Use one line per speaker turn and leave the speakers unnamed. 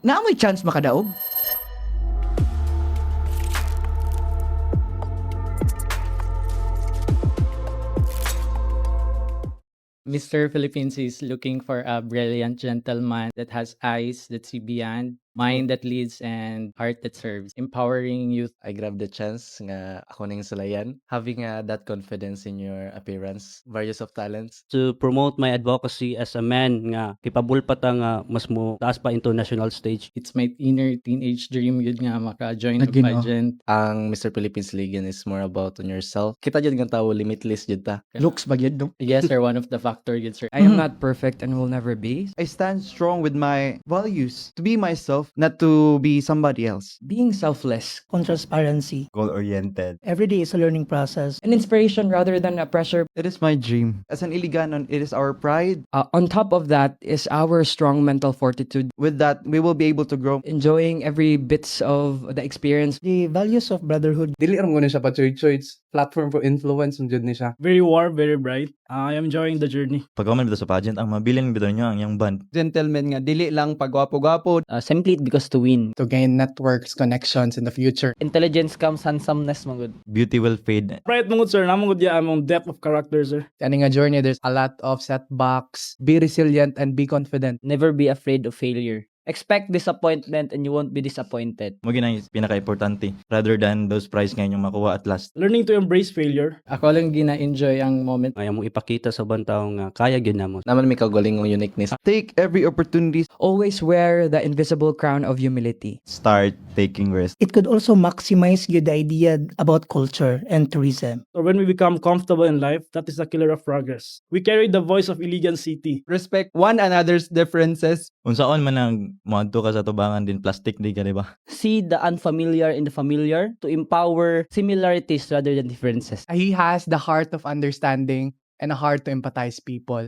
Naamoy chance makadaog?
Mr. Philippines is looking for a brilliant gentleman that has eyes that see beyond, mind that leads, and heart that serves, empowering youth.
I grab the chance nga ako ning sulayan. Having that confidence in your appearance, various of talents.
To promote my advocacy as a man nga capable pa ta nga mas mo taas pa into national stage.
It's my inner teenage dream yun nga maka-join the
Lagi, no?
pageant.
Ang Mr. Philippines Legion is more about on yourself. Kita jud nga tawo limitless jud ta.
Looks ba yun, no?
Yes, sir, one of the factor yun, sir.
I am not perfect and will never be.
I stand strong with my values to be myself, not to be somebody else.
Being selfless,
on transparency.
Goal-oriented.
Every day is a learning process.
an inspiration rather than a pressure.
It is my dream. As an Iliganon, it is our pride.
On top of that is our strong mental fortitude,
With that, we will be able to grow.
enjoying every bits of the experience.
The values of brotherhood.
Dili ram guna siya pa choice platform for influence jud ni siya.
Very warm, very bright. I am enjoying the journey.
Pagkaman bitaw sa pageant, ang mabilin bitaw niya ang yang band.
Gentleman nga dili lang pagwapo-gwapo.
Simply because to win.
To gain networks, connections in the future.
Intelligence comes handsomeness, magud.
Beauty will fade.
Right mongod sir, namong gud ya among depth of character sir.
Ani nga journey, there's a lot of setbacks. Be resilient and be confident.
Never be afraid of failure. Expect disappointment and you won't be disappointed.
Mo ginang pinaka-importante rather than those prize nga inyong makuha at last.
Learning to embrace failure.
Ako lang gina-enjoy ang moment.
Nga mo ipakita sa bantao nga kaya gyud namo.
Naman may kaugaling ng uniqueness.
Take every opportunity.
Always wear the invisible crown of humility.
Start taking risks.
It could also maximize the idea about culture and tourism.
So when we become comfortable in life, that is the killer of progress. We carry the voice of Iligan City.
Respect one another's differences.
Unsaon man ang moadto ka sa tubangan din plastic di ka, di ba?
See the unfamiliar in the familiar to empower similarities rather than differences.
He has the heart of understanding and a heart to empathize people.